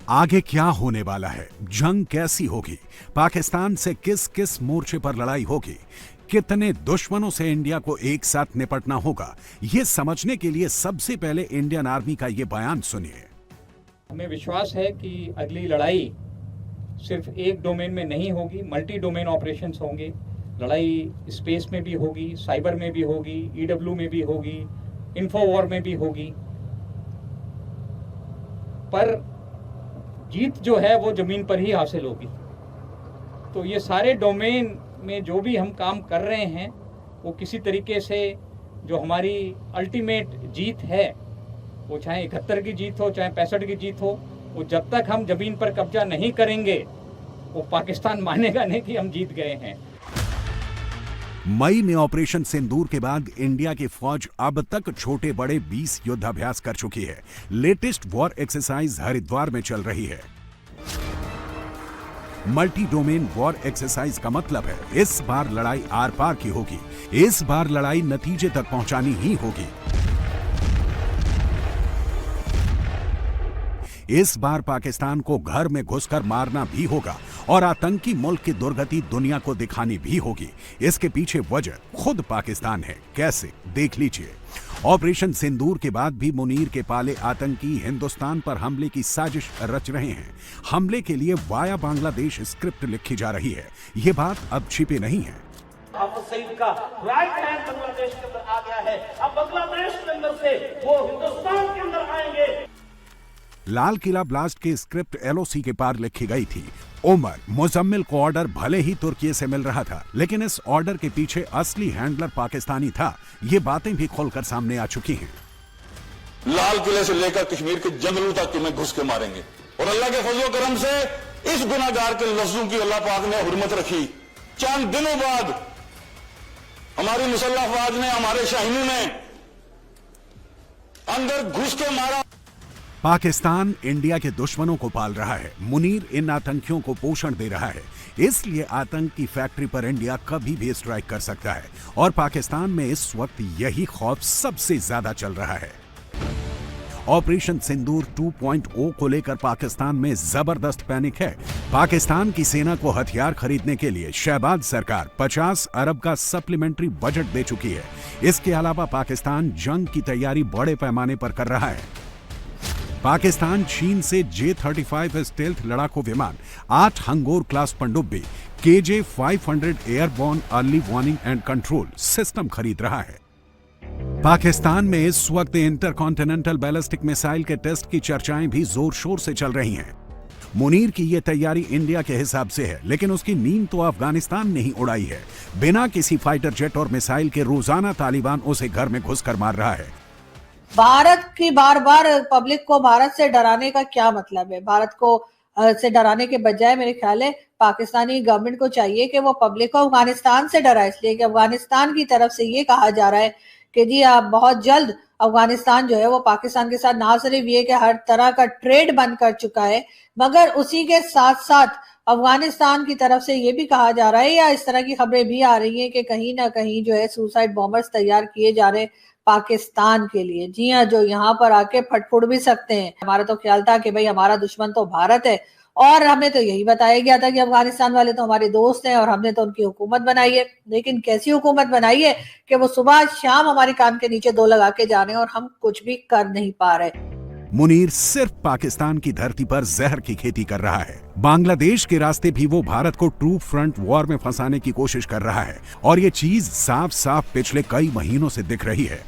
आगे क्या होने वाला है, जंग कैसी होगी, पाकिस्तान से किस किस मोर्चे पर लड़ाई होगी, कितने दुश्मनों से इंडिया को एक साथ निपटना होगा, ये समझने के लिए सबसे पहले इंडियन आर्मी का ये बयान सुनिए। हमें विश्वास है कि अगली लड़ाई सिर्फ एक डोमेन में नहीं होगी, मल्टी डोमेन ऑपरेशंस होंगे। लड़ाई स्पेस में भी होगी, साइबर में भी होगी, ईडब्ल्यू में भी होगी, इन्फो वॉर में भी होगी। पर जीत जो है वो जमीन पर ही हासिल होगी। तो ये सारे डोमेन में जो भी हम काम कर रहे हैं वो किसी तरीके से जो हमारी अल्टीमेट जीत है, वो चाहे 71 की जीत हो, चाहे 65 की जीत हो, वो जब तक हम जमीन पर कब्जा नहीं करेंगे वो पाकिस्तान मानेगा नहीं कि हम जीत गए हैं। मई में ऑपरेशन सिंदूर के बाद इंडिया की फौज अब तक छोटे बड़े 20 युद्धाभ्यास कर चुकी है। लेटेस्ट वॉर एक्सरसाइज हरिद्वार में चल रही है। मल्टी डोमेन वॉर एक्सरसाइज का मतलब है इस बार लड़ाई आर पार की होगी, इस बार लड़ाई नतीजे तक पहुंचानी ही होगी। इस बार पाकिस्तान को घर में घुसकर मारना भी होगा और आतंकी मुल्क की दुर्गति दुनिया को दिखानी भी होगी। इसके पीछे वजह खुद पाकिस्तान है। कैसे, देख लीजिए। ऑपरेशन सिंदूर के बाद भी मुनीर के पाले आतंकी हिंदुस्तान पर हमले की साजिश रच रहे हैं। हमले के लिए वाया बांग्लादेश स्क्रिप्ट लिखी जा रही है। ये बात अब छिपी नहीं है। सईद का राइट हैंड बांग्लादेश के अंदर आ गया है। अब बांग्लादेश के अंदर से वो हिंदुस्तान के अंदर आएंगे। लाल किला ब्लास्ट की स्क्रिप्ट एलओसी के पार लिखी गई थी। उमर मुजम्मिल को ऑर्डर भले ही तुर्की से मिल रहा था, लेकिन इस ऑर्डर के पीछे असली हैंडलर पाकिस्तानी था। ये बातें भी खोलकर सामने आ चुकी हैं। लाल किले से लेकर कश्मीर के जंगलों तक तुम्हें घुस के मारेंगे और अल्लाह के फजल करम से इस गुनाहगार के लफ्जों की अल्लाह पाक ने हुर्मत रखी। चंद दिनों बाद हमारी मुसल्लह अफवाज ने, हमारे शाहीनों ने अंदर घुस के मारा। पाकिस्तान इंडिया के दुश्मनों को पाल रहा है। मुनीर इन आतंकियों को पोषण दे रहा है, इसलिए आतंक की फैक्ट्री पर इंडिया कभी भी स्ट्राइक कर सकता है और पाकिस्तान में इस वक्त यही खौफ सबसे ज्यादा चल रहा है। ऑपरेशन सिंदूर 2.0 को लेकर पाकिस्तान में जबरदस्त पैनिक है। पाकिस्तान की सेना को हथियार खरीदने के लिए शहबाज सरकार 50 अरब का सप्लीमेंट्री बजट दे चुकी है। इसके अलावा पाकिस्तान जंग की तैयारी बड़े पैमाने पर कर रहा है। पाकिस्तान चीन से J-35 स्टेल्थ लड़ाकू विमान, 8 हंगोर क्लास पनडुब्बी, KJ-500 airborne early warning and control system खरीद रहा है। पाकिस्तान में इस वक्त इंटरकॉन्टिनेंटल बैलिस्टिक मिसाइल के टेस्ट की चर्चाएं भी जोर शोर से चल रही हैं। मुनीर की यह तैयारी इंडिया के हिसाब से है, लेकिन उसकी नींद तो अफगानिस्तान ने ही उड़ाई है। बिना किसी फाइटर जेट और मिसाइल के रोजाना तालिबान उसे घर में घुसकर मार रहा है। भारत की बार बार पब्लिक को भारत से डराने का क्या मतलब है? भारत को से डराने के बजाय मेरे ख्याल है पाकिस्तानी गवर्नमेंट को चाहिए कि वो पब्लिक को अफगानिस्तान से डराए, इसलिए कि अफगानिस्तान की तरफ से ये कहा जा रहा है कि जी आप बहुत जल्द अफगानिस्तान जो है वो पाकिस्तान के साथ ना सिर्फ ये कि हर तरह का ट्रेड बंद कर चुका है, मगर उसी के साथ साथ अफगानिस्तान की तरफ से ये भी कहा जा रहा है या इस तरह की खबरें भी आ रही हैं कि कहीं ना कहीं जो है सुसाइड बॉम्बर्स तैयार किए जा रहे पाकिस्तान के लिए। जी हाँ, जो यहाँ पर आके फटफुट भी सकते हैं। हमारा तो ख्याल था कि भाई हमारा दुश्मन तो भारत है और हमें तो यही बताया गया था कि अफगानिस्तान वाले तो हमारे दोस्त हैं और हमने तो उनकी हुकूमत बनाई है। लेकिन कैसी हुकूमत बनाई है कि वो सुबह शाम हमारे कान के नीचे दो लगा के जा रहे हैं और हम कुछ भी कर नहीं पा रहे। मुनीर सिर्फ पाकिस्तान की धरती पर जहर की खेती कर रहा है। बांग्लादेश के रास्ते भी वो भारत को ट्रू फ्रंट वॉर में फंसाने की कोशिश कर रहा है और ये चीज साफ साफ पिछले कई महीनों से दिख रही है।